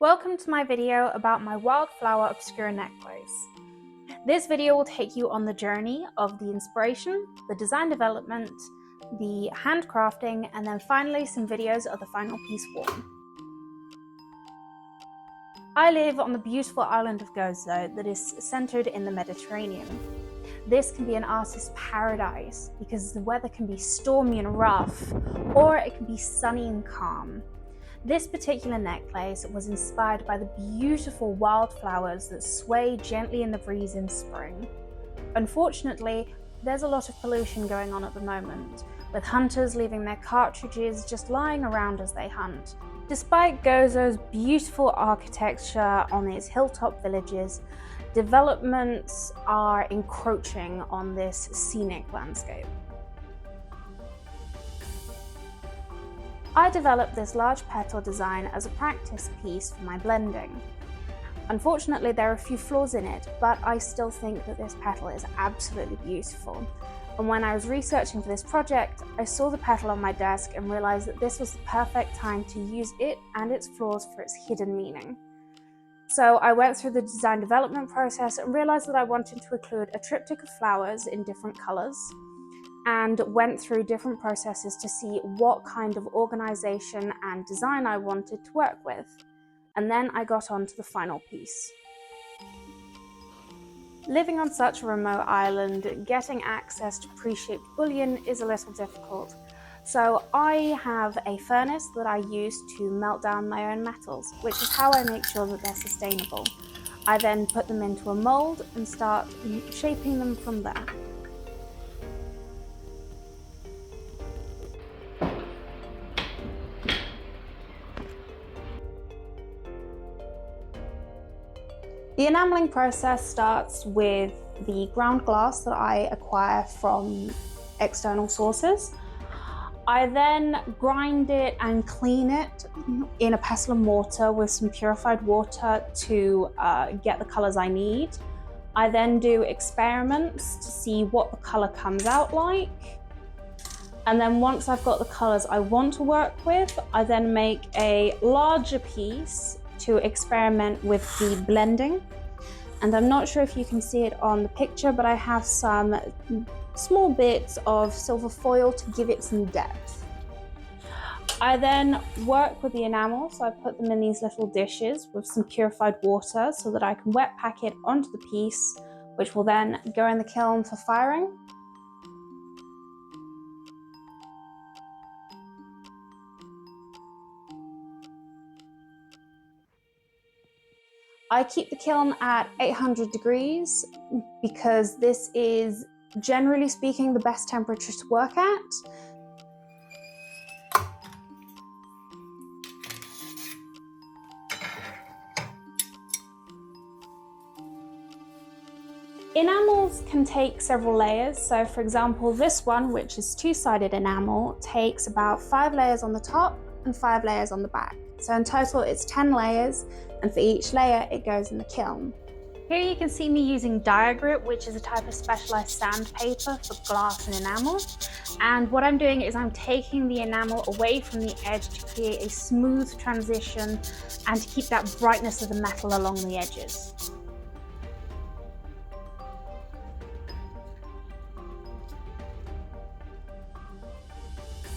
Welcome to my video about my Wildflower Obscura necklace. This video will take you on the journey of the inspiration, the design development, the handcrafting, and then finally some videos of the final piece worn. I live on the beautiful island of Gozo that is centered in the Mediterranean. This can be an artist's paradise because the weather can be stormy and rough, or it can be sunny and calm. This particular necklace was inspired by the beautiful wildflowers that sway gently in the breeze in spring. Unfortunately, there's a lot of pollution going on at the moment, with hunters leaving their cartridges just lying around as they hunt. Despite Gozo's beautiful architecture on its hilltop villages, developments are encroaching on this scenic landscape. I developed this large petal design as a practice piece for my blending. Unfortunately, there are a few flaws in it, but I still think that this petal is absolutely beautiful. And when I was researching for this project, I saw the petal on my desk and realized that this was the perfect time to use it and its flaws for its hidden meaning. So I went through the design development process and realized that I wanted to include a triptych of flowers in different colors, and went through different processes to see what kind of organization and design I wanted to work with. And then I got on to the final piece. Living on such a remote island, getting access to pre-shaped bullion is a little difficult. So I have a furnace that I use to melt down my own metals, which is how I make sure that they're sustainable. I then put them into a mold and start shaping them from there. The enamelling process starts with the ground glass that I acquire from external sources. I then grind it and clean it in a pestle and mortar with some purified water to get the colors I need. I then do experiments to see what the color comes out like. And then once I've got the colors I want to work with, I then make a larger piece to experiment with the blending. And I'm not sure if you can see it on the picture, but I have some small bits of silver foil to give it some depth. I then work with the enamel, so I put them in these little dishes with some purified water so that I can wet pack it onto the piece, which will then go in the kiln for firing. I keep the kiln at 800 degrees because this is, generally speaking, the best temperature to work at. Enamels can take several layers. So for example, this one, which is two-sided enamel, takes about 5 layers on the top and 5 layers on the back. So in total it's 10 layers, and for each layer it goes in the kiln. Here you can see me using Diagrit, which is a type of specialized sandpaper for glass and enamel. And what I'm doing is I'm taking the enamel away from the edge to create a smooth transition and to keep that brightness of the metal along the edges.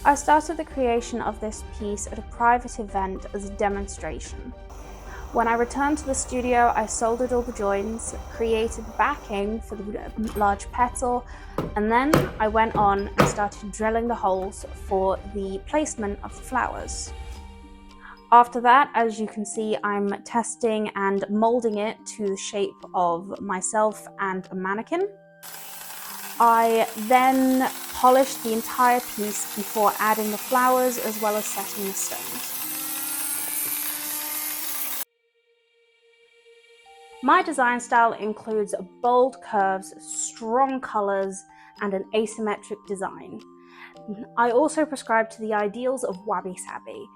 I started the creation of this piece at a private event as a demonstration. When I returned to the studio, I soldered all the joins, created backing for the large petal, and then I went on and started drilling the holes for the placement of the flowers. After that, as you can see, I'm testing and molding it to the shape of myself and a mannequin. I then polished the entire piece before adding the flowers as well as setting the stones. My design style includes bold curves, strong colors, and an asymmetric design. I also prescribe to the ideals of wabi-sabi,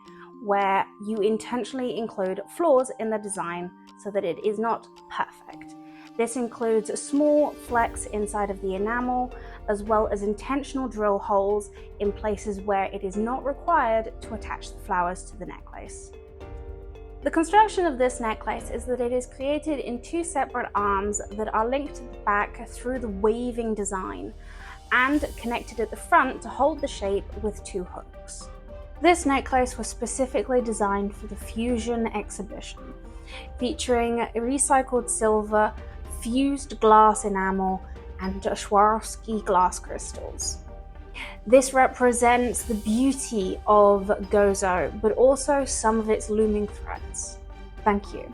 where you intentionally include flaws in the design so that it is not perfect. This includes a small flex inside of the enamel, as well as intentional drill holes in places where it is not required to attach the flowers to the necklace. The construction of this necklace is that it is created in two separate arms that are linked to the back through the waving design and connected at the front to hold the shape with two hooks. This necklace was specifically designed for the Fusion exhibition, featuring recycled silver, fused glass enamel, and Swarovski glass crystals. This represents the beauty of Gozo, but also some of its looming threats. Thank you.